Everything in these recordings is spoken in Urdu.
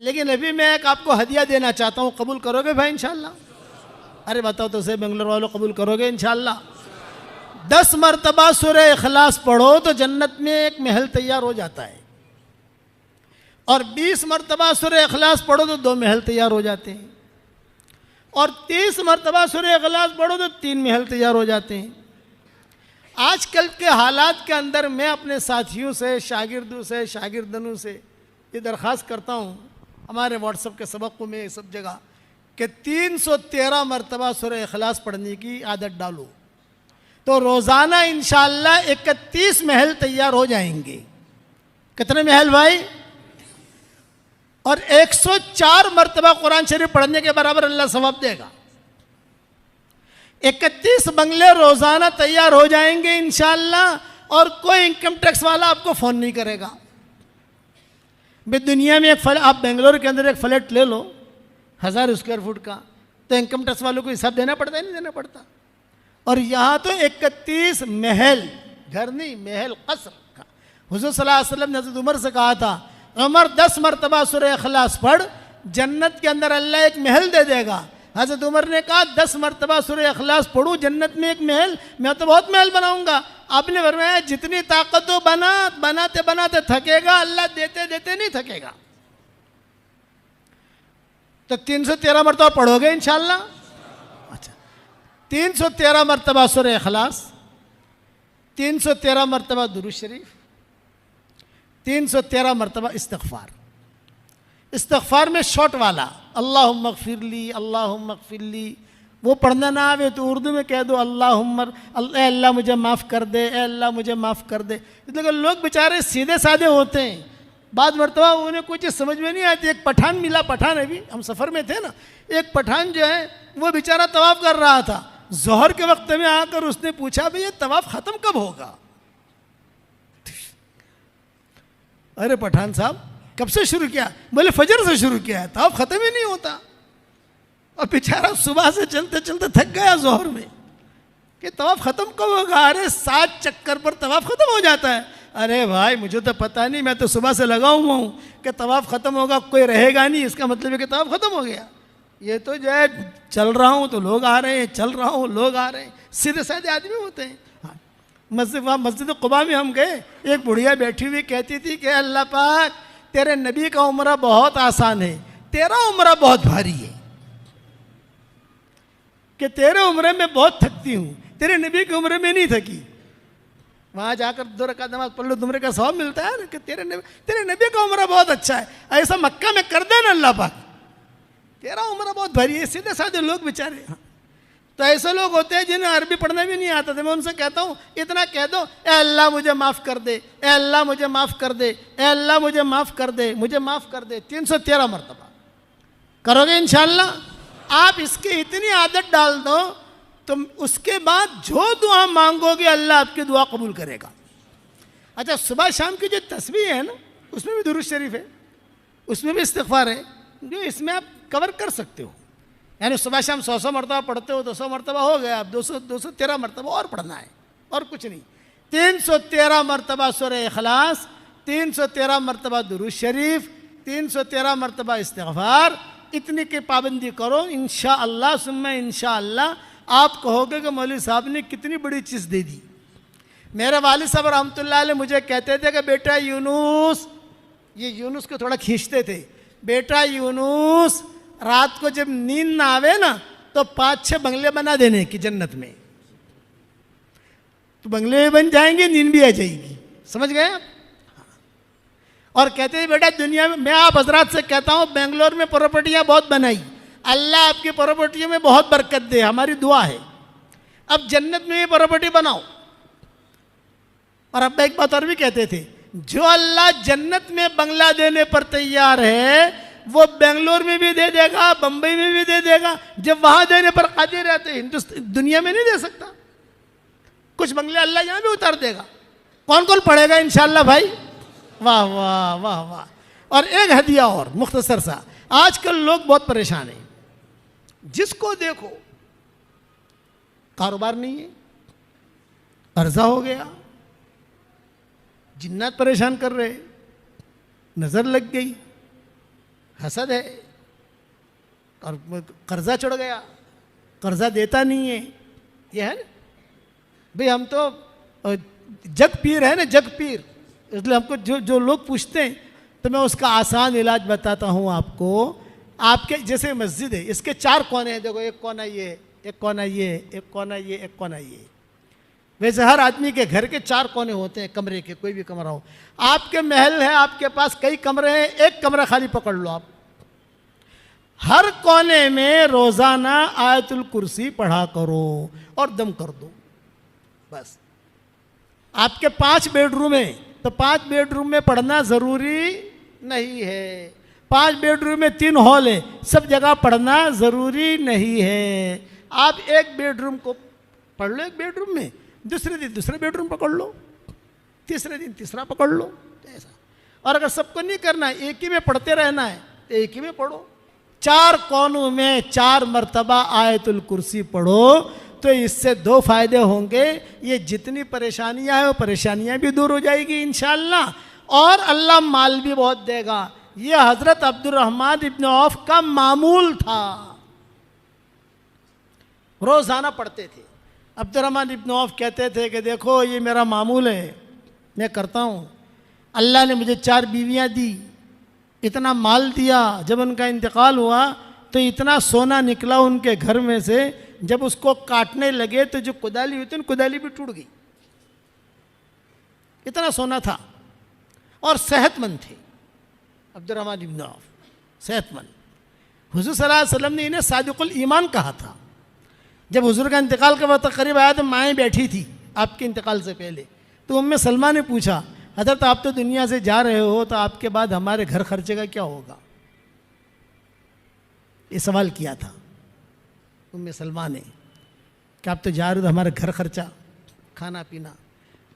لیکن ابھی میں ایک آپ کو ہدیہ دینا چاہتا ہوں، قبول کرو گے بھائی انشاءاللہ؟ ارے بتاؤ تو صحیح بنگلور والوں، قبول کرو گے انشاءاللہ؟ 10 مرتبہ سورہ اخلاص پڑھو تو جنت میں ایک محل تیار ہو جاتا ہے، اور 20 مرتبہ سورہ اخلاص پڑھو تو 2 محل تیار ہو جاتے ہیں، اور 30 مرتبہ سورہ اخلاص پڑھو تو 3 محل تیار ہو جاتے ہیں۔ آج کل کے حالات کے اندر میں اپنے ساتھیوں سے، شاگردوں سے، شاگردنوں سے یہ درخواست کرتا ہوں، ہمارے واٹس ایپ کے سبق میں سب جگہ، کہ 313 مرتبہ سورہ اخلاص پڑھنے کی عادت ڈالو تو روزانہ انشاءاللہ 31 محل تیار ہو جائیں گے۔ کتنے محل بھائی؟ اور 104 مرتبہ قرآن شریف پڑھنے کے برابر اللہ ثواب دے گا۔ 31 بنگلے روزانہ تیار ہو جائیں گے انشاءاللہ، اور کوئی انکم ٹیکس والا آپ کو فون نہیں کرے گا۔ بھئی دنیا میں آپ بنگلور کے اندر ایک فلیٹ لے لو 1000 اسکوائر فٹ کا، تو انکم ٹیکس والوں کو حساب دینا پڑتا ہے نہیں دینا پڑتا؟ اور یہاں تو 31 محل، گھر نہیں، محل قصر کا۔ حضور صلی اللہ علیہ وسلم نے حضرت عمر سے کہا تھا، عمر 10 مرتبہ سورہ اخلاص پڑھ، جنت کے اندر اللہ ایک محل دے دے گا۔ حضرت عمر نے کہا 10 مرتبہ سورہ اخلاص پڑھوں جنت میں ایک محل، میں تو بہت محل بناؤں گا۔ آپ نے فرمایا جتنی طاقت ہو بناتے بناتے تھکے گا، اللہ دیتے دیتے نہیں تھکے گا۔ تو 313 مرتبہ پڑھو گے انشاءاللہ؟ اچھا، 313 مرتبہ سورہ اخلاص، 313 مرتبہ درود شریف، 313 مرتبہ استغفار۔ استغفار میں شارٹ والا، اللہم اغفر لی، اللہم اغفر لی، وہ پڑھنا نہ آوے تو اردو میں کہہ دو اے اللہ مجھے معاف کر دے، اے اللہ مجھے معاف کر دے۔ لیکن لوگ بیچارے سیدھے سادھے ہوتے ہیں، بعض مرتبہ انہیں کوئی چیز سمجھ میں نہیں آتی۔ ایک پٹھان ملا، پٹھان ابھی ہم سفر میں تھے نا، ایک پٹھان جو ہے وہ بیچارہ طواف کر رہا تھا، ظہر کے وقت میں آ کر اس نے پوچھا بھئی یہ طواف ختم کب ہوگا؟ ارے پٹھان صاحب کب سے شروع کیا؟ بولے فجر سے شروع کیا ہے، طواف ختم ہی نہیں ہوتا۔ اور بیچارہ صبح سے چلتے چلتے تھک گیا ظہر میں کہ طواف ختم کب ہوگا؟ ارے 7 چکر پر طواف ختم ہو جاتا ہے۔ ارے بھائی مجھے تو پتہ نہیں، میں تو صبح سے لگا ہوا ہوں کہ طواف ختم ہوگا، کوئی رہے گا نہیں، اس کا مطلب ہے کہ طواف ختم ہو گیا۔ یہ تو جو ہے چل رہا ہوں تو لوگ آ رہے ہیں، چل رہا ہوں لوگ آ رہے ہیں، سیدھے سادھے آدمی ہوتے ہیں۔ مسجد قباء میں ہم گئے، ایک بڑھیا بیٹھی ہوئی کہتی تھی کہ اللہ پاک تیرے نبی کا عمرہ بہت آسان ہے، تیرا عمرہ بہت بھاری ہے، کہ تیرے عمرے میں بہت تھکتی ہوں، تیرے نبی کے عمرے میں نہیں تھکی۔ وہاں جا کر 2 رکعت نماز پڑھ لو، عمرے کا ثواب ملتا ہے کہ تیرے نبی کا عمرہ بہت اچھا ہے، ایسا مکہ میں کر دے نا اللہ پاک، تیرا عمرہ بہت بھاری ہے۔ سیدھے سادھے لوگ بیچارے، تو ایسے لوگ ہوتے ہیں جنہیں عربی پڑھنا بھی نہیں آتا تھا، میں ان سے کہتا ہوں اتنا کہہ دو اے اللہ مجھے معاف کر دے، اے اللہ مجھے معاف کر دے، اے اللہ مجھے معاف کر دے، مجھے معاف کر دے، 313 مرتبہ کرو گے انشاءاللہ؟ آپ اس کی اتنی عادت ڈال دو تو اس کے بعد جو دعا مانگو گے اللہ آپ کی دعا قبول کرے گا۔ اچھا، صبح شام کی جو تسبیح ہے نا، اس میں بھی درود شریف ہے، اس میں بھی استغفار ہے، جو اس میں آپ کور کر سکتے ہو، یعنی صبح شام 100 مرتبہ پڑھتے ہو، 200 مرتبہ ہو گیا، اب 213 مرتبہ اور پڑھنا ہے، اور کچھ نہیں۔ 313 مرتبہ سورہ اخلاص، 313 مرتبہ درود شریف، 313 مرتبہ استغفار، اتنی کی پابندی کرو، انشاءاللہ ثم انشاءاللہ آپ کہو گے کہ مولوی صاحب نے کتنی بڑی چیز دے دی۔ میرے والد صاحب رحمۃ اللہ علیہ مجھے کہتے تھے کہ بیٹا یونس، یہ یونس کو تھوڑا کھینچتے تھے، بیٹا یونس رات کو جب نیند نہ آوے نا تو 5-6 بنگلے بنا دینے کی جنت میں، تو بنگلے بن جائیں گے، نیند بھی آ جائے گی، سمجھ گئے آپ؟ اور کہتے ہیں بیٹا دنیا میں آپ حضرات سے کہتا ہوں بنگلور میں پراپرٹیاں بہت بنائی، اللہ آپ کی پراپرٹیوں میں بہت برکت دے، ہماری دعا ہے، اب جنت میں یہ پراپرٹی بناؤ۔ اور ابا ایک بات اور بھی کہتے تھے، جو اللہ جنت میں بنگلہ دینے پر تیار ہے وہ بنگلور میں بھی دے دے گا، بمبئی میں بھی دے دے گا، جب وہاں دینے پر قادر رہتے دنیا میں نہیں دے سکتا۔ کچھ بنگلے اللہ یہاں بھی اتار دے گا۔ کون کون پڑھے گا انشاءاللہ بھائی؟ واہ واہ واہ واہ۔ اور ایک ہدیہ اور مختصر سا، آج کل لوگ بہت پریشان ہیں، جس کو دیکھو کاروبار نہیں ہے، قرضہ ہو گیا، جنات پریشان کر رہے، نظر لگ گئی، حسد ہے اور قرضہ چڑھ گیا, قرضہ دیتا نہیں ہے, یہ ہے نا بھئی. ہم تو جگ پیر ہے نا, جگ پیر, اس لیے ہم کو جو لوگ پوچھتے ہیں تو میں اس کا آسان علاج بتاتا ہوں آپ کو. آپ کے جیسے مسجد ہے, اس کے 4 کونے ہیں, دیکھو ایک کونا یہ, ایک کونا یہ, ایک کونا یہ, ایک کونا یہ. ویسے ہر آدمی کے گھر کے 4 کونے ہوتے ہیں کمرے کے, کوئی بھی کمرہ ہو. آپ کے محل ہے, آپ کے پاس کئی کمرے ہیں, ایک کمرہ خالی پکڑ لو آپ. ہر کونے میں روزانہ آیت الکرسی پڑھا کرو اور دم کر دو بس. آپ کے 5 بیڈ روم ہیں تو 5 بیڈ روم میں پڑھنا ضروری نہیں ہے. 5 بیڈ روم میں 3 ہال ہے, سب جگہ پڑھنا ضروری نہیں ہے. آپ ایک بیڈ روم کو پڑھ لو, ایک بیڈ روم میں, دوسرے دن دوسرے بیڈ روم پکڑ لو, تیسرے دن تیسرا پکڑ لو, ایسا. اور اگر سب کو نہیں کرنا, ایک ہی میں پڑھتے رہنا ہے تو ایک ہی میں پڑھو. 4 کونوں میں 4 مرتبہ آیت الکرسی پڑھو تو اس سے 2 فائدے ہوں گے. یہ جتنی پریشانیاں ہیں وہ پریشانیاں بھی دور ہو جائے گی انشاءاللہ, اور اللہ مال بھی بہت دے گا. یہ حضرت عبد الرحمن ابن عوف کا معمول تھا, روزانہ پڑھتے تھے. عبد الرحمن ابن عوف کہتے تھے کہ دیکھو یہ میرا معمول ہے, میں کرتا ہوں. اللہ نے مجھے 4 بیویاں دی, اتنا مال دیا, جب ان کا انتقال ہوا تو اتنا سونا نکلا ان کے گھر میں سے, جب اس کو کاٹنے لگے تو جو کدالی ہوئی تھی کدالی بھی ٹوٹ گئی, اتنا سونا تھا. اور صحت مند تھے عبد الرحمن ابن عوف, صحت مند. حضور صلی اللہ علیہ وسلم نے انہیں صادق الایمان کہا تھا. جب حضور کا انتقال کا وقت قریب آیا تو مائیں بیٹھی تھی آپ کے انتقال سے پہلے, تو ام سلمہ نے پوچھا حضرت آپ تو دنیا سے جا رہے ہو تو آپ کے بعد ہمارے گھر خرچے کا کیا ہوگا, یہ سوال کیا تھا ام سلمہ نے کہ آپ تو جا رہے ہو تو ہمارا گھر خرچہ, کھانا پینا.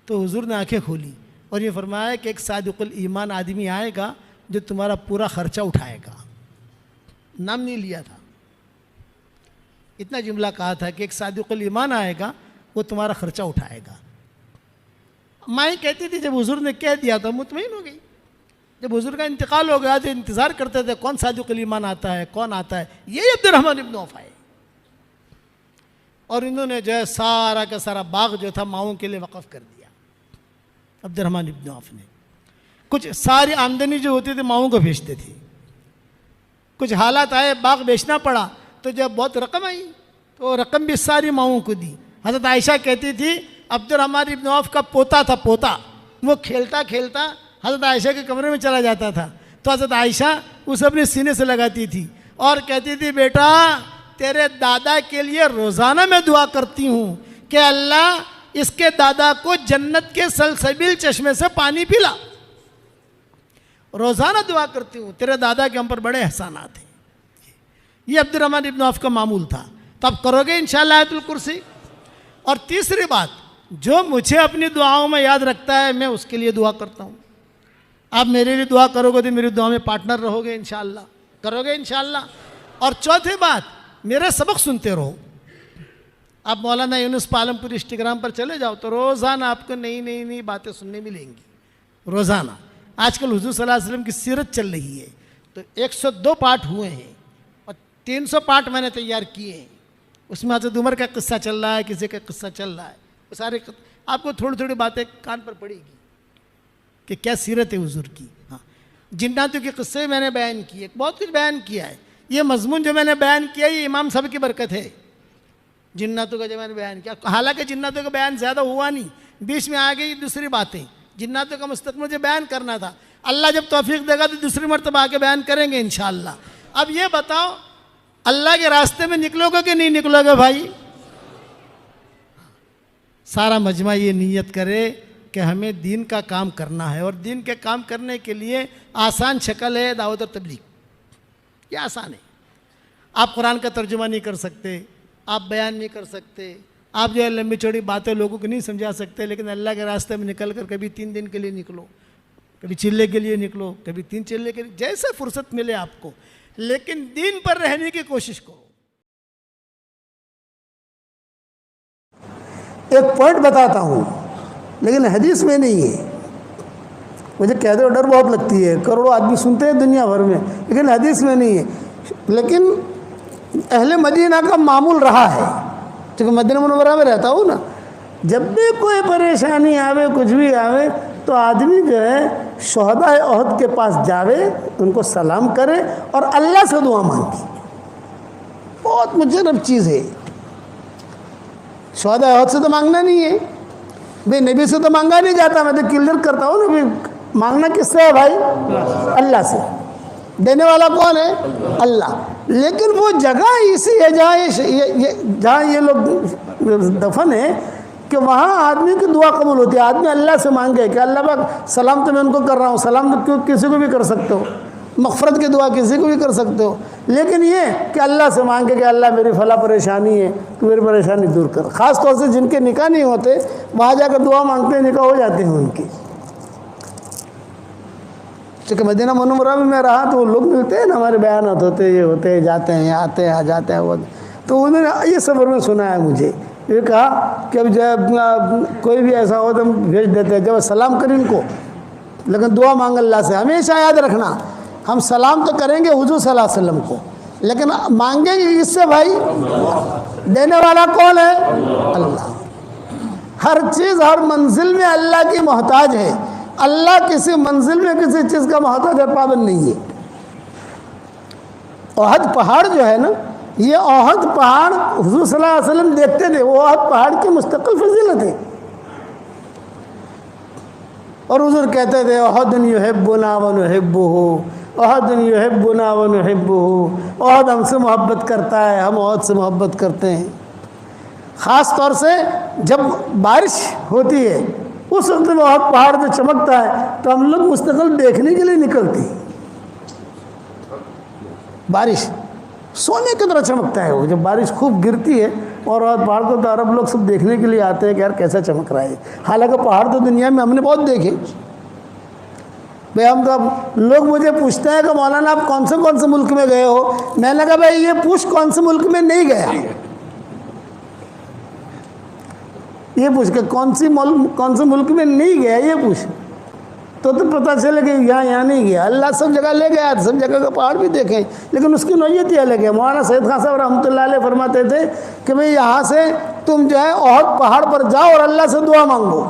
تو حضور نے آنکھیں کھولی اور یہ فرمایا کہ ایک صادق الایمان آدمی آئے گا جو تمہارا پورا خرچہ اٹھائے گا. نام نہیں لیا تھا, اتنا جملہ کہا تھا کہ ایک صادق الایمان آئے گا وہ تمہارا خرچہ اٹھائے گا. مائیں کہتی تھی جب حضور نے کہہ دیا تو مطمئن ہو گئی. جب حضور کا انتقال ہو گیا تو انتظار کرتے تھے کون صادق الایمان آتا ہے, کون آتا ہے. یہ عبد الرحمن ابن عوف آئے اور انہوں نے جو ہے سارا کا سارا باغ جو تھا ماؤں کے لیے وقف کر دیا. عبد الرحمن ابن عوف نے کچھ ساری آمدنی جو ہوتی تھی ماؤں کو بھیجتے تھے. کچھ حالات آئے باغ بیچنا پڑا تو جب بہت رقم آئی تو وہ رقم بھی ساری ماؤں کو دی. حضرت عائشہ کہتی تھی عبد الرحمن ابن عوف کا پوتا تھا, پوتا, وہ کھیلتا کھیلتا حضرت عائشہ کے کمرے میں چلا جاتا تھا تو حضرت عائشہ اسے اپنے سینے سے لگاتی تھی اور کہتی تھی بیٹا تیرے دادا کے لیے روزانہ میں دعا کرتی ہوں کہ اللہ اس کے دادا کو جنت کے سلسبیل چشمے سے پانی پلا. روزانہ دعا کرتی ہوں, تیرے دادا کے ہم پر بڑے احسانات ہیں. یہ عبد الرحمن ابن عوف کا معمول تھا. تو اب کرو گے انشاءاللہ آیت الکرسی. اور تیسری بات, جو مجھے اپنی دعاؤں میں یاد رکھتا ہے میں اس کے لیے دعا کرتا ہوں. آپ میرے لیے دعا کرو گے تو میری دعا میں پارٹنر رہو گے انشاءاللہ, کرو گے انشاءاللہ. اور چوتھی بات, میرے سبق سنتے رہو. آپ مولانا یونس پالم پور انسٹاگرام پر چلے جاؤ تو روزانہ آپ کو نئی نئی نئی باتیں سننے ملیں گی روزانہ. آج کل حضور صلی اللہ علیہ وسلم کی سیرت چل رہی ہے تو 102 پارٹ ہوئے ہیں اور 300 پارٹ میں نے تیار کیے ہیں. اس میں حضرت عمر کا قصہ چل رہا ہے, کسی کا قصہ چل رہا ہے, وہ سارے آپ کو تھوڑی تھوڑی باتیں کان پر پڑے گی کہ کیا سیرت ہے حضور کی. ہاں, جناتوں کے قصے میں نے بیان کیے, بہت کچھ بیان کیا ہے. یہ مضمون جو میں نے بیان کیا یہ امام صاحب کی برکت ہے. جناتوں کا جو میں نے بیان کیا, حالانکہ جناتوں کا بیان زیادہ ہوا نہیں, بیچ میں آ گئی دوسری باتیں. جناتوں کا مستقبل مجھے بیان کرنا تھا, اللہ جب توفیق دے گا تو دوسری مرتبہ آ کے بیان کریں گے انشاءاللہ. اب یہ بتاؤ اللہ کے راستے میں نکلو گے کہ نہیں نکلو گے بھائی؟ سارا مجمع یہ نیت کرے کہ ہمیں دین کا کام کرنا ہے, اور دین کے کام کرنے کے لیے آسان شکل ہے دعوت اور تبلیغ. یہ آسان ہے. آپ قرآن کا ترجمہ نہیں کر سکتے, آپ بیان نہیں کر سکتے, آپ جو ہے لمبی چوڑی باتیں لوگوں کو نہیں سمجھا سکتے, لیکن اللہ کے راستے میں نکل کر کبھی 3 دن کے لیے نکلو, کبھی چلے کے لیے نکلو, کبھی 3 چلے کے لیے, جیسے فرصت ملے آپ کو, لیکن دین پر رہنے کی کوشش کرو. ایک پوائنٹ بتاتا ہوں لیکن حدیث میں نہیں ہے, مجھے کہتے ہوئے ڈر بہت لگتی ہے، کروڑوں آدمی سنتے ہیں دنیا بھر میں، لیکن حدیث میں نہیں ہے۔ لیکن اہل مدینہ کا معمول رہا ہے، چونکہ مدینہ منورہ میں رہتا ہوں نا، جب بھی کوئی پریشانی آوے، کچھ بھی آوے، تو آدمی جو ہے شہداء احد کے پاس جاوے، ان کو سلام کرے اور اللہ سے دعا مانگے۔ بہت مجرب چیز ہے۔ شہداء احد سے تو مانگنا نہیں ہے بھائی، نبی سے تو مانگا نہیں جاتا، میں تو کلیئر کرتا ہوں نا، مانگنا کس سے ہے بھائی؟ اللہ سے۔ دینے والا کون ہے؟ اللہ۔ لیکن وہ جگہ اسی ہے جہاں یہ لوگ دفن ہے کہ وہاں آدمی کی دعا قبول ہوتی ہے۔ آدمی اللہ سے مانگے کہ اللہ پاک سلام تو میں ان کو کر رہا ہوں، سلام تو کسی کو بھی کر سکتے ہو، مغفرت کی دعا کسی کو بھی کر سکتے ہو، لیکن یہ کہ اللہ سے مانگے کہ اللہ میری فلاں پریشانی ہے، تو میری پریشانی دور کر۔ خاص طور سے جن کے نکاح نہیں ہوتے وہاں جا کر دعا مانگتے ہیں، نکاح ہو جاتے ہیں ان کی۔ چونکہ مدینہ منورہ میں رہا تو وہ لوگ ملتے ہیں نا، ہمارے بیانات ہوتے ہیں، یہ ہوتے ہیں، جاتے ہیں، آتے ہیں، جاتے ہیں، وہ تو انہوں نے یہ سفر میں سنا ہے مجھے، یہ کہا کہ اب جب کوئی بھی ایسا ہو تو ہم بھیج دیتے ہیں، جب سلام کریں ان کو، لیکن دعا مانگ اللہ سے۔ ہمیشہ یاد رکھنا، ہم سلام تو کریں گے حضور صلی اللہ علیہ وسلم کو، لیکن مانگیں گے اس سے بھائی؟ دینے والا کون ہے؟ اللہ۔ ہر چیز ہر منزل میں اللہ کی محتاج ہے، اللہ کسی منزل میں کسی چیز کا محتاج اور پابند نہیں ہے۔ احد پہاڑ جو ہے نا، یہ احد پہاڑ حضور صلی اللہ علیہ وسلم دیکھتے تھے، وہ احد پہاڑ کی مستقل فضیلت ہے، اور حضور کہتے تھے احد یحبنا ونحبہ، احد یحبنا ونحبہ، احد ہم سے محبت کرتا ہے، ہم احد سے محبت کرتے ہیں۔ خاص طور سے جب بارش ہوتی ہے اس وقت میں احد پہاڑ جو چمکتا ہے تو ہم لوگ مستقل دیکھنے کے لیے نکلتے ہیں۔ بارش سونے کی طرح چمکتا ہے وہ، جب بارش خوب گرتی ہے، اور احد پہاڑ کو تو عرب لوگ سب دیکھنے کے لیے آتے ہیں کہ یار کیسا چمک رہا ہے۔ حالانکہ پہاڑ تو دنیا میں ہم نے بہت دیکھے بھائی، ہم تو لوگ مجھے پوچھتے ہیں کہ مولانا آپ کون سے ملک میں گئے ہو؟ میں نے کہا بھائی یہ پوچھ کون سے ملک میں نہیں گیا، یہ پوچھ کہ کون سے ملک میں نہیں گیا، یہ پوچھ تو پتہ چلے کہ یہاں نہیں گیا۔ اللہ سب جگہ لے گیا، سب جگہ کا پہاڑ بھی دیکھیں، لیکن اس کی نوعیت ہی الگ ہے۔ مولانا سید خان صاحب رحمۃ اللہ علیہ فرماتے تھے کہ بھئی یہاں سے تم جو ہے احد پہاڑ پر جاؤ اور اللہ سے دعا مانگو۔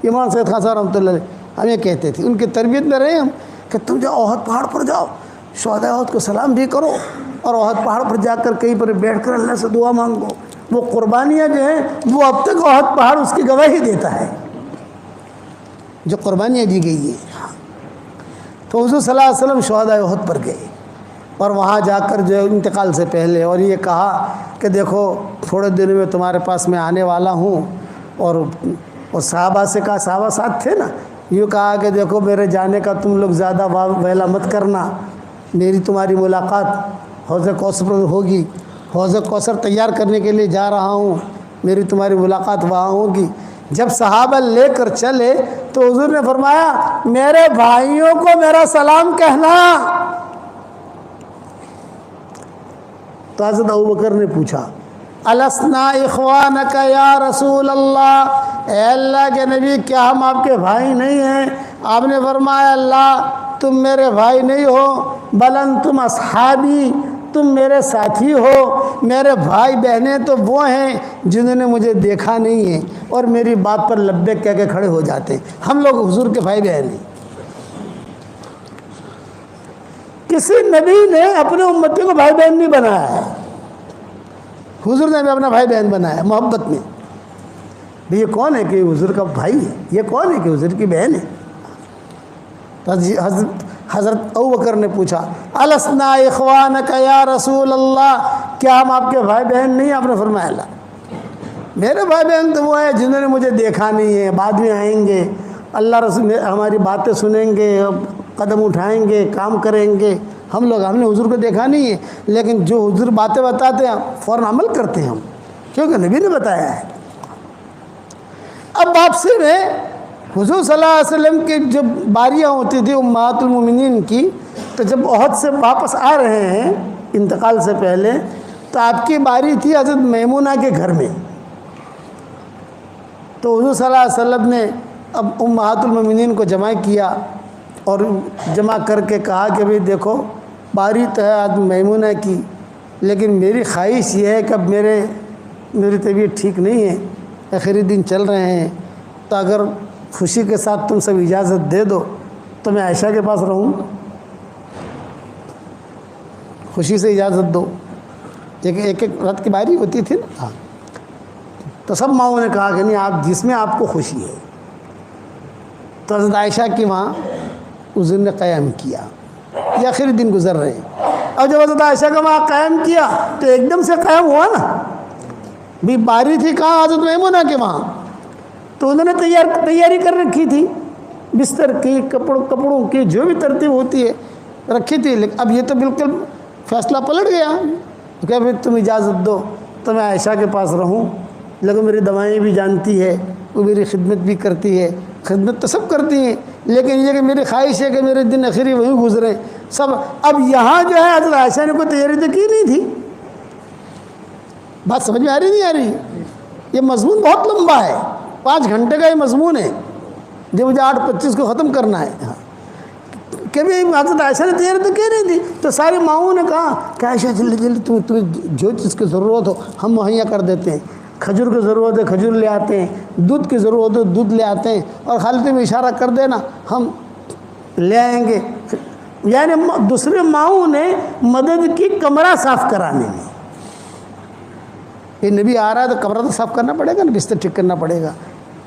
یہ مولانا سید خان صاحب رحمۃ اللہ علیہ ہمیں کہتے تھے، ان کی تربیت میں رہے ہم، کہ تم جاؤ احد پہاڑ پر جاؤ، شہداء احد کو سلام بھی کرو، اور احد پہاڑ پر جا کر کہیں پر بیٹھ کر اللہ سے دعا مانگو۔ وہ قربانیاں جو ہیں وہ اب تک احد پہاڑ اس کی گواہی دیتا ہے، جو قربانیاں دی گئی ہیں۔ تو حضور صلی اللہ علیہ وسلم شہداء احد پر گئے، اور وہاں جا کر جو ہے انتقال سے پہلے اور یہ کہا کہ دیکھو تھوڑے دنوں میں تمہارے پاس میں آنے والا ہوں، اور صحابہ سے کہا، صحابہ ساتھ تھے نا، یوں کہا کہ دیکھو میرے جانے کا تم لوگ زیادہ ویلا مت کرنا، میری تمہاری ملاقات حوض کوثر پر ہوگی، حوض کوثر تیار کرنے کے لیے جا رہا ہوں، میری تمہاری ملاقات وہاں ہوگی۔ جب صحابہ لے کر چلے تو حضور نے فرمایا میرے بھائیوں کو میرا سلام کہنا۔ تو حضرت ابوبکر نے پوچھا السنا اخوانک یا رسول اللہ، اے اللہ کے نبی کیا ہم آپ کے بھائی نہیں ہیں؟ آپ نے فرمایا اللہ تم میرے بھائی نہیں ہو، بل انتم اصحابی، تم میرے ساتھی ہو۔ میرے بھائی بہنیں تو وہ ہیں جنہوں نے مجھے دیکھا نہیں ہے اور میری بات پر لبیک کہہ کے کھڑے ہو جاتے ہیں، ہم لوگ حضور کے بھائی بہن ہیں۔ کسی نبی نے اپنے امتی کو بھائی بہن نہیں بنایا ہے، حضور نے بھی اپنا بھائی بہن بنایا محبت میں۔ یہ کون ہے کہ حضور کا بھائی ہے، یہ کون ہے کہ حضور کی بہن ہے؟ تو حضرت ابوبکر نے پوچھا السنا اخوانک یا رسول اللہ، کیا ہم آپ کے بھائی بہن نہیں ہیں؟ آپ نے فرمایا اللہ میرے بھائی بہن تو وہ ہیں جنہوں نے مجھے دیکھا نہیں ہے، بعد میں آئیں گے، اللہ رسول ہماری باتیں سنیں گے، قدم اٹھائیں گے، کام کریں گے۔ ہم نے حضور کو دیکھا نہیں ہے، لیکن جو حضور باتیں بتاتے ہیں فوراً عمل کرتے ہیں ہم، کیونکہ نبی نے بتایا ہے۔ اب واپسی میں حضور صلی اللہ علیہ وسلم کی جب باریاں ہوتی تھی امہات المومنین کی، تو جب احد سے واپس آ رہے ہیں انتقال سے پہلے، تو آپ کی باری تھی حضرت میمونہ کے گھر میں۔ تو حضور صلی اللہ علیہ وسلم نے اب امہات المومنین کو جمع کیا اور جمع کر کے کہا کہ بھئی دیکھو باری تو ہے آج میمونہ کی، لیکن میری خواہش یہ ہے کہ اب میری طبیعت ٹھیک نہیں ہے، آخری دن چل رہے ہیں، تو اگر خوشی کے ساتھ تم سب اجازت دے دو تو میں عائشہ کے پاس رہوں، خوشی سے اجازت دو، ایک رات کی باری ہوتی تھی نا۔ ہاں، تو سب ماؤں نے کہا کہ نہیں، آپ جس میں آپ کو خوشی ہے۔ تو حضرت عائشہ کی وہاں حضور نے قیام کیا، یہ آخری دن گزر رہے ہیں۔ اب جب حضرت عائشہ کا وہاں قیام کیا تو ایک دم سے قیام ہوا نا، بھی باری تھی کہاں؟ حضرت میمونہ کے وہاں، تو انہوں نے تیاری کر رکھی تھی، بستر کی، کپڑوں کی، جو بھی ترتیب ہوتی ہے رکھی تھی، لیکن اب یہ تو بالکل فیصلہ پلٹ گیا کہ بھائی تم اجازت دو تو میں عائشہ کے پاس رہوں، لیکن میری دوائیں بھی جانتی ہے، وہ میری خدمت بھی کرتی ہے، خدمت تو سب کرتی ہیں، لیکن یہ کہ میری خواہش ہے کہ میرے دن آخری وہیں گزرے سب۔ اب یہاں جو ہے حضرت عائشہ نے کوئی تیاری تو کی نہیں تھی، بات سمجھ میں آ رہی نہیں آ رہی؟ یہ مضمون بہت لمبا ہے، 5 گھنٹے کا یہ مضمون ہے جو مجھے 8:25 کو ختم کرنا ہے۔ کہ بھی حضرت عائشہ نے تیاری تو کی نہیں تھی، تو ساری ماؤں نے کہا کہ عائشہ جلدی جلدی تمہیں جو چیز کی ضرورت ہو ہم مہیا کر دیتے ہیں، کھجور کی ضرورت ہے کھجور لے آتے ہیں، دودھ کی ضرورت ہے دودھ لے آتے ہیں، اور خالی تم اشارہ کر دینا ہم لے آئیں گے۔ یعنی دوسرے ماؤں نے مدد کی کمرہ صاف کرانے میں۔ یہ نبی آ رہا ہے تو کمرہ تو صاف کرنا پڑے گا نا، بستر ٹھیک کرنا پڑے گا،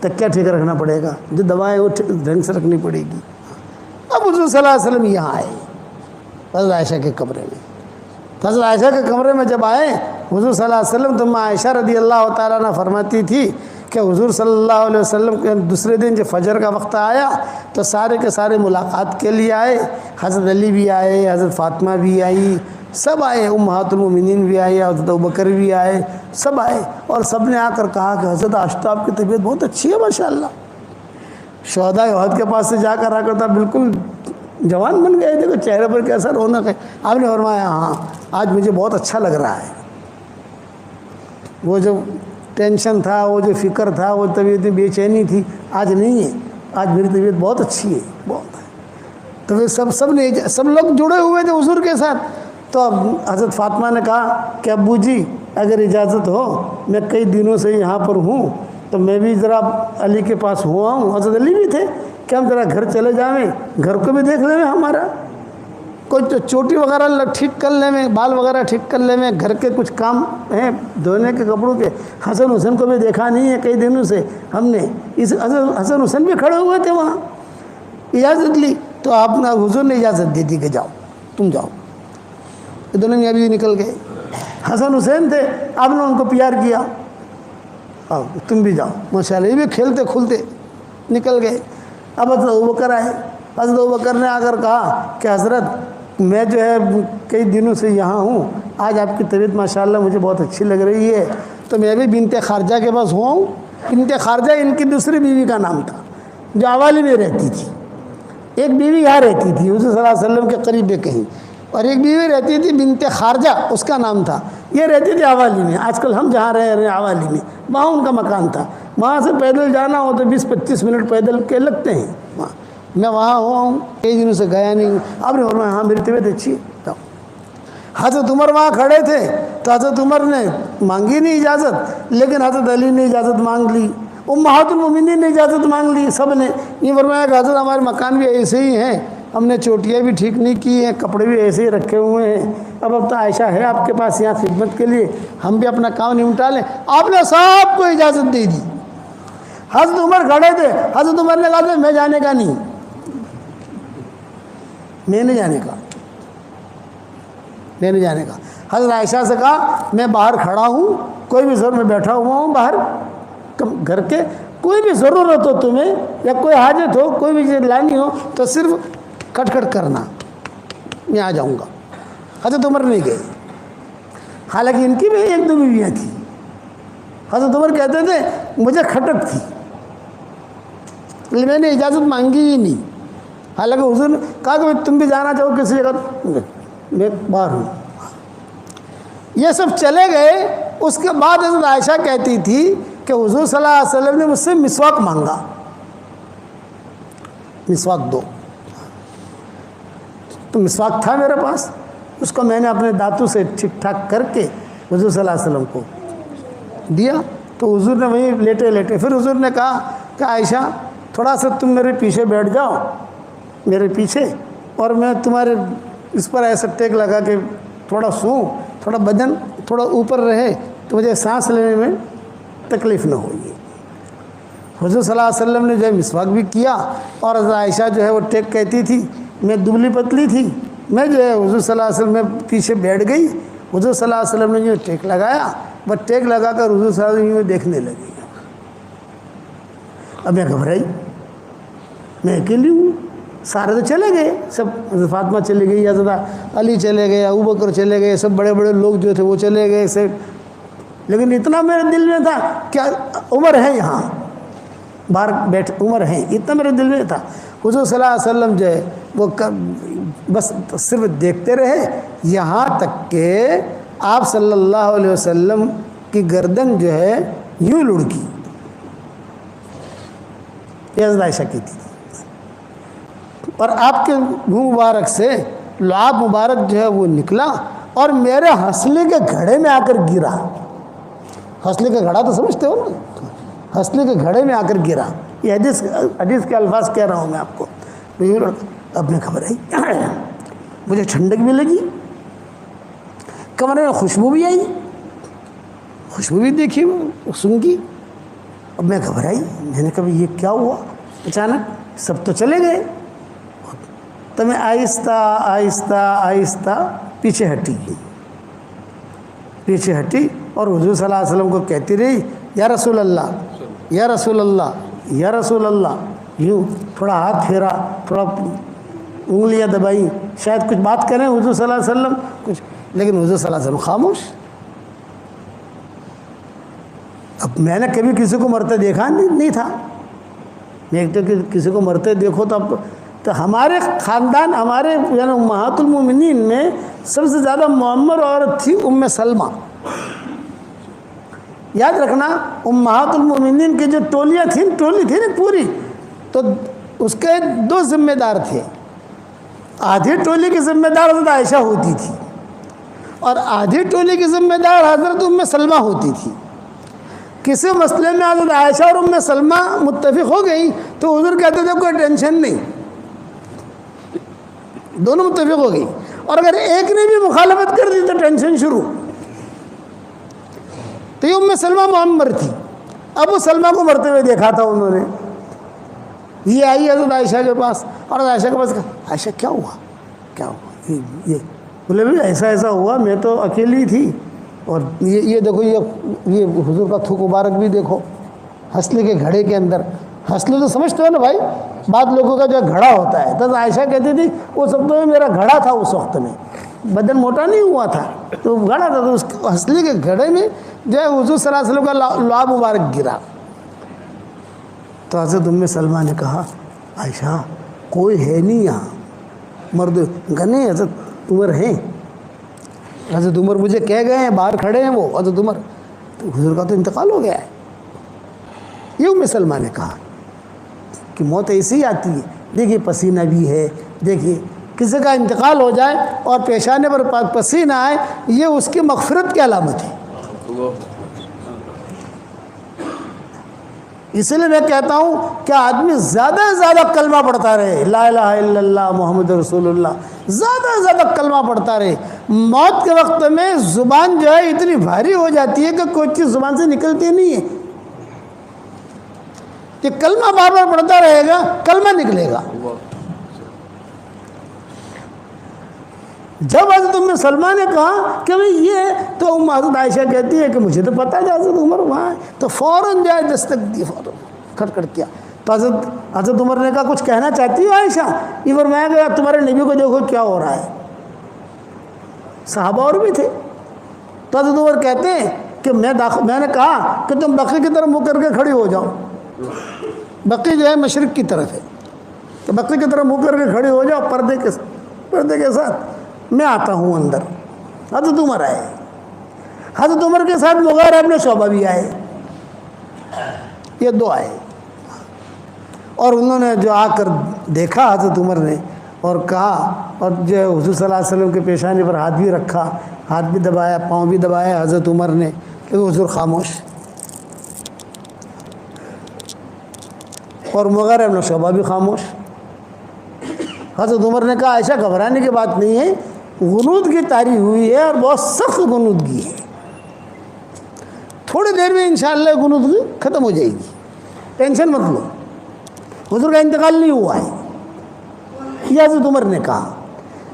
تکیہ ٹھیک رکھنا پڑے گا، جو دوائیں وہ ڈھنگ سے رکھنی پڑے گی۔ اب حضور صلی اللہ علیہ وسلم یہاں آئے حضرت عائشہ کے کمرے میں۔ حضرت عائشہ کے کمرے میں جب آئے حضور صلی اللہ علیہ وسلم، تو عائشہ رضی اللہ تعالیٰ عنہ فرماتی تھی کہ حضور صلی اللہ علیہ وسلم کے دوسرے دن جب فجر کا وقت آیا تو سارے کے سارے ملاقات کے لیے آئے، حضرت علی بھی آئے، حضرت فاطمہ بھی آئی، سب آئے، امہات المومنین بھی آئے، حضرت ابوبکر بھی آئے، سب آئے، اور سب نے آ کر کہا کہ حضرت آج تو آپ کی طبیعت بہت اچھی ہے ماشاءاللہ۔ شہداء احد کے پاس سے جا کر آ کر تھا بالکل جوان بن گئے، دیکھو چہرے پر کیسا رونق ہے۔ آپ نے فرمایا ہاں آج مجھے بہت اچھا لگ رہا ہے، وہ جو ٹینشن تھا، وہ جو فکر تھا، وہ طبیعت بے چینی تھی، آج نہیں ہے، آج میری طبیعت بہت اچھی ہے، بہت ہے۔ تو پھر سب لوگ جڑے ہوئے تھے حضور کے ساتھ۔ تو اب حضرت فاطمہ نے کہا کہ ابو جی اگر اجازت ہو، میں کئی دنوں سے یہاں پر ہوں تو میں بھی ذرا علی کے پاس ہوا ہوں، حضرت علی بھی تھے، کہ ہم ذرا گھر چلے جائیں، گھر کو بھی دیکھ لیں، ہمارا کوئی چوٹی وغیرہ ٹھیک کر لیں میں، بال وغیرہ ٹھیک کر لیں میں، گھر کے کچھ کام ہیں دھونے کے کپڑوں کے۔ حسن حسین کو بھی دیکھا نہیں ہے کئی دنوں سے ہم نے، حسن حسین بھی کھڑے ہوئے تھے وہاں، اجازت لی تو آپ نے حضور نے اجازت دی تھی کہ جاؤ تم جاؤ۔ دونوں میاں بیوی نکل گئے، حسن حسین تھے، آپ نے ان کو پیار کیا، آؤ تم بھی جاؤ ماشاءاللہ، یہ بھی کھیلتے کھلتے نکل گئے۔ اب حضرت ابوبکر آئے، حضرت ابوبکر نے آ کر کہا کہ حضرت میں جو ہے کئی دنوں سے یہاں ہوں، آج آپ کی طبیعت ماشاءاللہ مجھے بہت اچھی لگ رہی ہے، تو میں بھی بنت خارجہ کے پاس ہوا ہوں۔ بنت خارجہ ان کی دوسری بیوی کا نام تھا جو عوالی میں رہتی تھی، ایک بیوی یہاں رہتی تھی حضور صلی اللہ علیہ وسلم کے قریب کہیں، اور ایک بیوی رہتی تھی بنت خارجہ، اس کا نام تھا، یہ رہتی تھی عوالی میں، آج کل ہم جہاں رہ رہے ہیں عوالی میں، وہاں ان کا مکان تھا، وہاں سے پیدل جانا ہو تو 20-25 منٹ پیدل کے لگتے ہیں وہاں۔ میں وہاں ہوا ہوں، کئی دنوں سے گیا نہیں ہوں۔ آپ نے فرمایا ہاں میری طبیعت اچھی ہے۔ حضرت عمر وہاں کھڑے تھے تو حضرت عمر نے مانگی نہیں اجازت، لیکن حضرت علی نے اجازت مانگ لی، امہات المومنین نے اجازت مانگ لی، سب نے یہ فرمایا کہ حضرت ہمارے مکان بھی ایسے ہی ہیں، ہم نے چوٹیاں بھی ٹھیک نہیں کی ہیں، کپڑے بھی ایسے ہی رکھے ہوئے ہیں، اب تو عائشہ ہے آپ کے پاس یہاں خدمت کے لیے، ہم بھی اپنا کام نمٹا لیں۔ آپ نے سب کو اجازت دے دی۔ حضرت عمر کھڑے تھے، حضرت عمر نے کہا میں جانے کا نہیں، میں نہیں جانے کا، میں نہیں جانے کا۔ حضرت عائشہ سے کہا میں باہر کھڑا ہوں، کوئی بھی ضرور میں بیٹھا ہوا ہوں باہر گھر کے، کوئی بھی ضرورت ہو تمہیں یا کوئی حاجت ہو، کوئی بھی چیز لانی ہو تو صرف کھٹ کھٹ کرنا، میں آ جاؤں گا۔ حضرت عمر نہیں گئے، حالانکہ ان کی بھی 1-2 بیویاں تھیں۔ حضرت عمر کہتے تھے مجھے کھٹک تھی، میں نے اجازت مانگی ہی نہیں، حالانکہ حضور نے کہا کہ تم بھی جانا چاہو کسی جگہ، میں باہر ہوں۔ یہ سب چلے گئے۔ اس کے بعد حضرت عائشہ کہتی تھی کہ حضور صلی اللہ علیہ وسلم نے مجھ سے مسواک مانگا، مسواک دو. تو مسواک تھا میرے پاس, اس کو میں نے اپنے دانتوں سے ٹھیک ٹھاک کر کے حضور صلی اللہ علیہ وسلم کو دیا. تو حضور نے وہیں لیٹے لیٹے پھر حضور نے کہا کہ عائشہ تھوڑا سا تم میرے پیچھے بیٹھ جاؤ, میرے پیچھے, اور میں تمہارے اس پر ایسا ٹیک لگا کہ تھوڑا سوں, تھوڑا بدن تھوڑا اوپر رہے تو مجھے سانس لینے میں تکلیف نہ ہوگی. حضور صلی اللہ علیہ وسلم نے جو ہے مسواک بھی کیا, اور حضرت عائشہ جو ہے وہ ٹیک کہتی تھی, میں دبلی پتلی تھی, میں جو ہے حضور صلی اللہ علیہ وسلم میں پیچھے بیٹھ گئی. حضور صلی اللہ علیہ وسلم نے جو ٹیک لگایا, بس ٹیک لگا کر حضور صلی اللہ علیہ وسلم دیکھنے لگی. اب میں گھبرائی, میں اکیلی ہوں, سارے تو چلے گئے, سب حضرت فاطمہ چلے گئی, حضرت علی چلے گئے, ابوبکر چلے گئے, سب بڑے بڑے لوگ جو تھے وہ چلے گئے سب. لیکن اتنا میرے دل میں تھا کیا عمر ہے یہاں باہر بیٹھ, عمر ہے, اتنا میرے دل میں تھا. حضور صلی اللہ علیہ وسلم جو ہے وہ بس صرف دیکھتے رہے یہاں تک کہ آپ صلی اللہ علیہ وسلم کی گردن جو ہے یوں لڑکی. یہ حضرت عائشہ کی تھی, اور آپ کے منہ مبارک سے لعاب مبارک جو ہے وہ نکلا اور میرے ہنسنے کے گھڑے میں آ کر گرا. ہنسنے کا گھڑا تو سمجھتے ہو نا, ہنسنے کے گھڑے میں آ کر گرا. یہ حدیث کے الفاظ کہہ رہا ہوں میں آپ کو. اب میں گھبرائی, مجھے ٹھنڈک بھی لگی, کمرے میں خوشبو بھی آئی, خوشبو بھی دیکھی سنگی. اب میں گھبرائی, میں نے کہا یہ کیا ہوا اچانک, سب تو چلے گئے. تو میں آہستہ آہستہ آہستہ پیچھے ہٹی اور حضور صلی اللہ علیہ وسلم کو کہتی رہی, یا رسول اللہ, یا رسول اللہ, یا رسول اللہ. یوں تھوڑا ہاتھ پھیرا, تھوڑا انگلیاں دبائی, شاید کچھ بات کریں حضور صلی اللہ علیہ وسلم کچھ, لیکن حضور صلی اللہ علیہ وسلم خاموش. اب میں نے کبھی کسی کو مرتے دیکھا نہیں تھا. میں ایک تو کسی کو مرتے دیکھو تو ہمارے خاندان, ہمارے یعنی امہات المومنین میں سب سے زیادہ معمر عورت تھی ام سلمہ. یاد رکھنا, امہات المومنین کی جو ٹولی تھی نا پوری, تو اس کے دو ذمہ دار تھے. آدھی ٹولی کی ذمہ دار حضرت عائشہ ہوتی تھی, اور آدھی ٹولی کی ذمہ دار حضرت ام سلمہ ہوتی تھی. کسی مسئلے میں حضرت عائشہ اور ام سلمہ متفق ہو گئی تو حضور کہتے تھے کوئی ٹینشن نہیں, دونوں متفق ہو گئی. اور اگر ایک نے بھی مخالفت کر دی تو ٹینشن شروع. تو یہ ام سلمہ معمر تھی. ابو سلمہ کو مرتے ہوئے دیکھا تھا انہوں نے. یہ آئی حضرت عائشہ کے پاس, اور حضرت عائشہ کے پاس کہا, عائشہ کیا ہوا, یہ بولے بھائی ایسا ہوا, میں تو اکیلی تھی, اور یہ دیکھو یہ حضور کا تھوک مبارک بھی دیکھو ہنسنے کے گھڑے کے اندر. ہنسنے تو سمجھتے ہو نا بھائی, بعض لوگوں کا جو گھڑا ہوتا ہے, تو عائشہ کہتی تھی وہ سب تو میرا گھڑا تھا اس وقت میں, بدن موٹا نہیں ہوا تھا تو گھڑا تھا. تو اس ہنسنے کے گھڑے میں جو ہے حضور صلی اللہ علیہ وسلم کا لعاب مبارک گرا. تو حضرت ام سلمہ نے کہا, عائشہ کوئی ہے نہیں یہاں مرد. نہیں حضرت عمر ہیں, حضرت عمر مجھے کہہ گئے ہیں, باہر کھڑے ہیں وہ حضرت عمر. تو حضور کا تو انتقال ہو گیا ہے. یہ ام سلمہ نے کہا کہ موت ایسی ہی آتی ہے. دیکھیے پسینہ بھی ہے, دیکھیے کسی کا انتقال ہو جائے اور پیشانے پر پسینہ آئے, یہ اس کی مغفرت کی علامت ہے. اس لیے میں کہتا ہوں کہ آدمی زیادہ سے زیادہ کلمہ پڑھتا رہے, لا الہ الا اللہ محمد رسول اللہ, زیادہ سے زیادہ کلمہ پڑھتا رہے. موت کے وقت میں زبان جو ہے اتنی بھاری ہو جاتی ہے کہ کوئی چیز زبان سے نکلتی نہیں ہے. کہ کلمہ بار بار پڑھتا رہے گا, کلمہ نکلے گا. جب حضرت ام سلمہ نے کہا کہ بھئی یہ تو حضرت عائشہ کہتی ہے کہ مجھے تو پتہ ہے حضرت عمر وہاں ہے, تو فوراً جائے دستک دی, فوراً کھٹکھٹ کیا. تو حضرت عمر نے کہا کچھ کہنا چاہتی ہو عائشہ؟ یہ فرمایا گیا تمہارے نبی کو دیکھو کیا ہو رہا ہے. صحابہ اور بھی تھے. تو حضرت عمر کہتے ہیں کہ میں نے کہا کہ تم بقی کی طرف منہ کر کے کھڑی ہو جاؤ. بقی جو ہے مشرق کی طرف ہے, تو بقی کی طرف منہ کر کے کھڑی ہو جاؤ پردے کے ساتھ, میں آتا ہوں اندر. حضرت عمر آئے, حضرت عمر کے ساتھ مغیرہ ابن شعبہ بھی آئے, یہ دو آئے. اور انہوں نے جو آ کر دیکھا حضرت عمر نے اور کہا، اور جو حضور صلی اللہ علیہ وسلم کے پیشانی پر ہاتھ بھی رکھا، ہاتھ بھی دبایا، پاؤں بھی دبایا حضرت عمر نے، لیکن حضور خاموش. اور مغیرہ بن شعبہ بھی خاموش. حضرت عمر نے کہا ایسا گھبرانے کی بات نہیں ہے، غنود کی طاری ہوئی ہے اور بہت سخت غنودگی ہے، تھوڑی دیر میں انشاءاللہ غنودگی ختم ہو جائے گی، ٹینشن مت لو، حضور کا انتقال نہیں ہوا ہے. یہ حضرت عمر نے کہا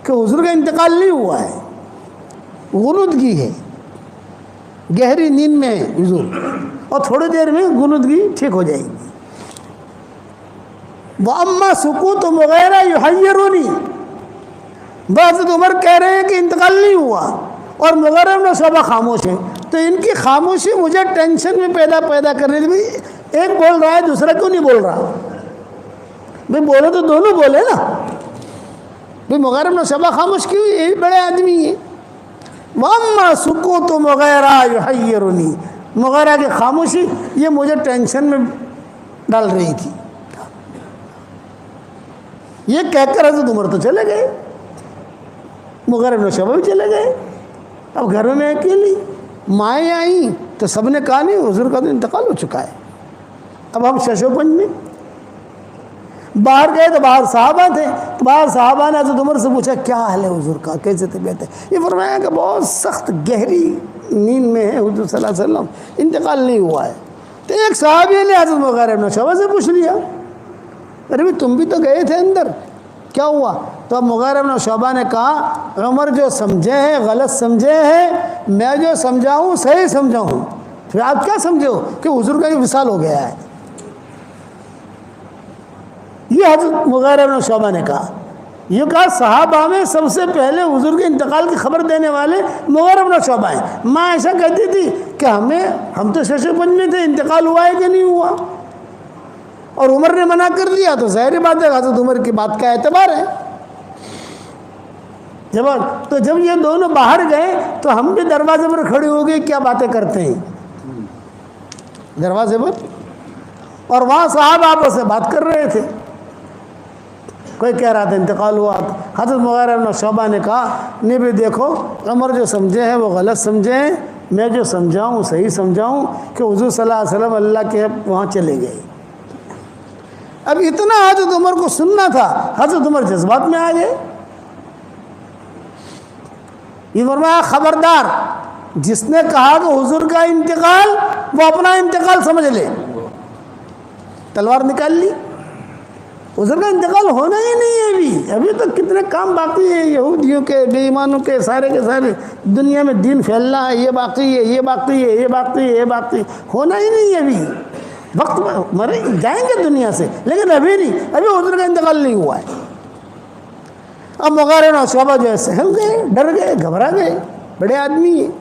کہ حضور کا انتقال نہیں ہوا ہے، غنودگی ہے، گہری نیند میں ہے حضور، اور تھوڑی دیر میں غنودگی ٹھیک ہو جائے گی. وَأَمَّا سُكُوتُ مُغِیرَةَ يُحَيِّرُنِی، حضرت عمر کہہ رہے ہیں کہ انتقال نہیں ہوا اور مغیرہ بن شعبہ خاموش ہیں، تو ان کی خاموشی مجھے ٹینشن میں پیدا کر رہی تھی. ایک بول رہا ہے دوسرا کیوں نہیں بول رہا؟ بھئی بولے تو دونوں بولے نا. بھئی مغیرہ بن شعبہ خاموش کیوں؟ یہ بڑے آدمی ہیں. وَأَمَّا سُكُوتُ مُغِیرَةَ يُحَيِّرُنِی، مغیرہ کی خاموشی یہ مجھے ٹینشن میں ڈال رہی تھی. یہ کہہ کر حضرت عمر تو چلے گئے، مغیرہ بن شعبہ بھی چلے گئے. اب گھر میں اکیلی مائیں آئیں تو سب نے کہا نہیں حضور کا تو انتقال ہو چکا ہے. اب ہم شش و پنج میں باہر گئے تو باہر صحابہ تھے، تو باہر صحابہ نے حضرت عمر سے پوچھا کیا حال ہے حضور کا، کیسے طبیعت ہے؟ یہ فرمایا کہ بہت سخت گہری نیند میں ہے حضور صلی اللہ علیہ وسلم، انتقال نہیں ہوا ہے. تو ایک صحابی نے حضرت مغیرہ بن شعبہ سے پوچھ لیا، ارے بھی تم بھی تو گئے تھے اندر، کیا ہوا؟ تو اب مغیرہ بن شعبہ نے کہا عمر جو سمجھے ہیں غلط سمجھے ہیں، میں جو سمجھاؤں صحیح سمجھاؤں. پھر آپ کیا سمجھے ہو کہ حضور کا یہ وصال ہو گیا ہے؟ یہ حضرت مغیرہ بن شعبہ نے کہا. یہ کہا صحابہ میں سب سے پہلے حضور کے انتقال کی خبر دینے والے مغیرہ بن شعبہ ہیں. ماں ایسا کہتی تھی کہ ہم تو شش و پنج میں تھے، انتقال ہوا ہے کہ نہیں ہوا؟ اور عمر نے منع کر دیا تو ظاہر بات ہے حضرت عمر کی بات کا اعتبار ہے. تو جب یہ دونوں باہر گئے تو ہم بھی دروازے پر کھڑے ہو گئے، کیا باتیں کرتے ہیں دروازے پر، اور وہاں صاحب آپس سے بات کر رہے تھے. کوئی کہہ رہا تھا انتقال ہوا. حضرت مغیرہ بن شعبہ نے کہا نہیں بھی دیکھو عمر جو سمجھے ہیں وہ غلط سمجھے ہیں، میں جو سمجھاؤں صحیح سمجھاؤں کہ حضور صلی اللہ علیہ وسلم اللہ کے وہاں چلے گئے. اب اتنا حضرت عمر کو سننا تھا، حضرت عمر جذبات میں آ گئے. یہ فرمایا خبردار جس نے کہا کہ حضور کا انتقال وہ اپنا انتقال سمجھ لے. تلوار نکال لی، حضور کا انتقال ہونا ہی نہیں ہے. ابھی تو کتنے کام باقی ہیں یہودیوں کے، بے ایمانوں کے، سارے دنیا میں دین پھیلنا ہے، یہ باقی ہے، یہ باقی ہے، یہ باقی ہے، یہ باقی ہونا ہی نہیں ہے. ابھی وقت مرے جائیں گے دنیا سے، لیکن ابھی نہیں، ابھی حضور کا انتقال نہیں ہوا ہے. اب مغیرہ بن شعبہ جو ہے سہل گئے، ڈر گئے، گھبرا گئے، بڑے آدمی ہیں.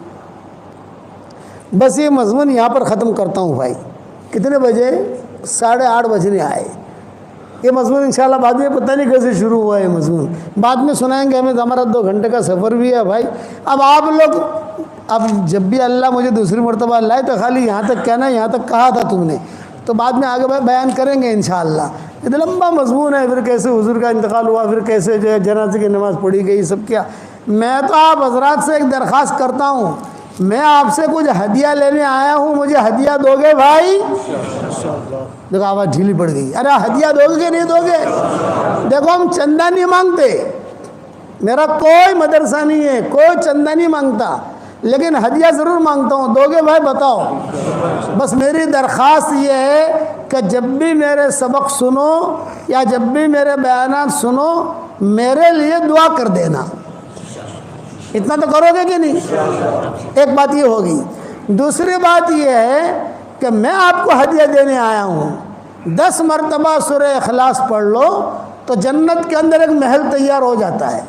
بس یہ مضمون یہاں پر ختم کرتا ہوں بھائی. کتنے بجے؟ 8:30 بجنے آئے. یہ مضمون انشاءاللہ بعد میں پتہ نہیں کیسے شروع ہوا ہے. یہ مضمون بعد میں سنائیں گے، ہمیں ہمارا 2 گھنٹے کا سفر بھی ہے بھائی. اب آپ لوگ جب بھی اللہ مجھے دوسری مرتبہ لائے تو خالی یہاں تک کہنا یہاں تک کہا تھا تم نے، تو بعد میں آگے بیان کریں گے انشاءاللہ. اتنا لمبا مضمون ہے، پھر کیسے حضور کا انتقال ہوا، پھر کیسے جو ہے جنازے کی نماز پڑھی گئی، سب کیا. میں تو آپ حضرات سے ایک درخواست کرتا ہوں، میں آپ سے کچھ ہدیہ لینے آیا ہوں، مجھے ہدیہ دو گے بھائی؟ دیکھو آواز ڈھیلی پڑ گئی. ارے ہدیہ دو گے کہ نہیں دو گے؟ دیکھو ہم چندہ نہیں مانگتے، میرا کوئی مدرسہ نہیں ہے، کوئی چندہ نہیں مانگتا، لیکن ہدیہ ضرور مانگتا ہوں. دو گے بھائی؟ بتاؤ. بس میری درخواست یہ ہے کہ جب بھی میرے سبق سنو یا جب بھی میرے بیانات سنو میرے لیے دعا کر دینا. اتنا تو کرو گے کہ نہیں؟ ایک بات یہ ہوگی. دوسری بات یہ ہے کہ میں آپ کو ہدیہ دینے آیا ہوں. 10 مرتبہ سورہ اخلاص پڑھ لو تو جنت کے اندر ایک محل تیار ہو جاتا ہے.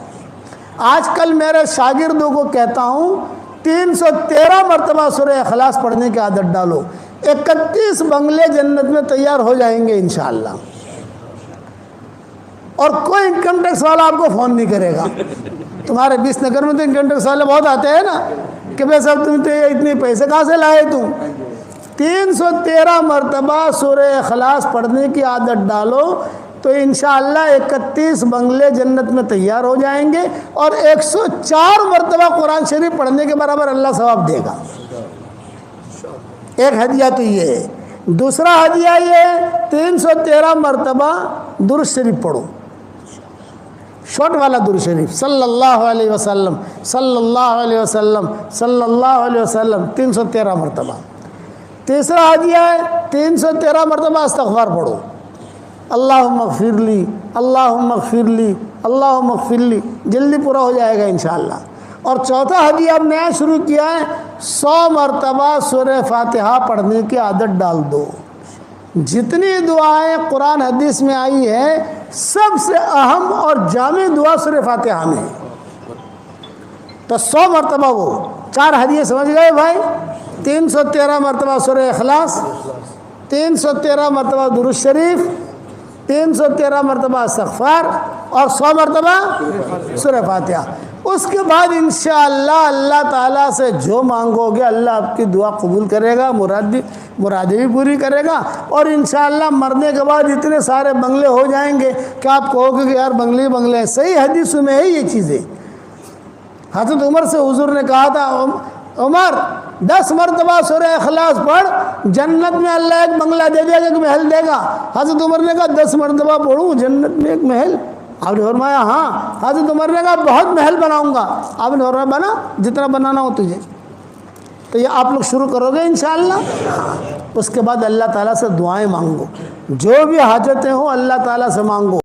آج کل میرے شاگردوں کو کہتا ہوں 313 مرتبہ سورہ اخلاص پڑھنے کی عادت ڈالو. 31 بنگلے جنت میں تیار ہو جائیں گے انشاءاللہ. اور کوئی انکم ٹیکس والا آپ کو فون نہیں کرے گا. تمہارے 20 نگر میں تو انکم ٹیکس والے بہت آتے ہیں نا کہ بھائی صاحب تم تو اتنے پیسے کہاں سے لائے تم؟ 313 مرتبہ سورہ اخلاص پڑھنے کی عادت ڈالو تو انشاءاللہ 31 بنگلے جنت میں تیار ہو جائیں گے، اور 104 مرتبہ قرآن شریف پڑھنے کے برابر اللہ ثواب دے گا۔ ایک ہدیہ تو یہ ہے۔ دوسرا ہدیہ یہ ہے 313 مرتبہ درود شریف پڑھو، شارٹ والا درود شریف، صلی اللہ علیہ وسلم صلی اللہ علیہ وسلم صلی اللہ علیہ وسلم 313 مرتبہ۔ تیسرا ہدیہ ہے 313 مرتبہ استغفار پڑھو، اللہم اغفر لی اللہم اغفر لی اللہم اغفر لی، جلدی پورا ہو جائے گا انشاءاللہ۔ اور چوتھا ہدیہ اب نیا شروع کیا ہے، 100 مرتبہ سورہ فاتحہ پڑھنے کی عادت ڈال دو۔ جتنی دعائیں قرآن حدیث میں آئی ہے سب سے اہم اور جامع دعا سورہ فاتحہ میں ہے، تو 100 مرتبہ وہ 4 ہدیے سمجھ گئے بھائی؟ 313 مرتبہ سورہ اخلاص، 313 مرتبہ درود شریف، 313 مرتبہ استغفار، اور 100 مرتبہ سورہ فاتحہ۔ اس کے بعد انشاءاللہ اللہ تعالیٰ سے جو مانگو گے اللہ آپ کی دعا قبول کرے گا، مرادیں بھی پوری کرے گا، اور انشاءاللہ مرنے کے بعد اتنے سارے بنگلے ہو جائیں گے کہ آپ کہو گے کہ یار بنگلے بنگلے ہیں۔ صحیح حدیث میں ہے یہ چیزیں۔ حضرت عمر سے حضور نے کہا تھا، عمر 10 مرتبہ سورہ اخلاص پڑھ، جنت میں اللہ ایک بنگلہ دے دے گا، ایک محل دے گا۔ حضرت عمر نے کہا 10 مرتبہ پڑھوں جنت میں ایک محل؟ آپ نے فرمایا ہاں۔ حضرت عمر نے کہا بہت محل بناؤں گا۔ آپ نے فرمایا بنا جتنا بنانا ہو تجھے۔ تو یہ آپ لوگ شروع کرو گے انشاءاللہ۔ اس کے بعد اللہ تعالیٰ سے دعائیں مانگو، جو بھی حاجتیں ہوں اللہ تعالیٰ سے مانگو۔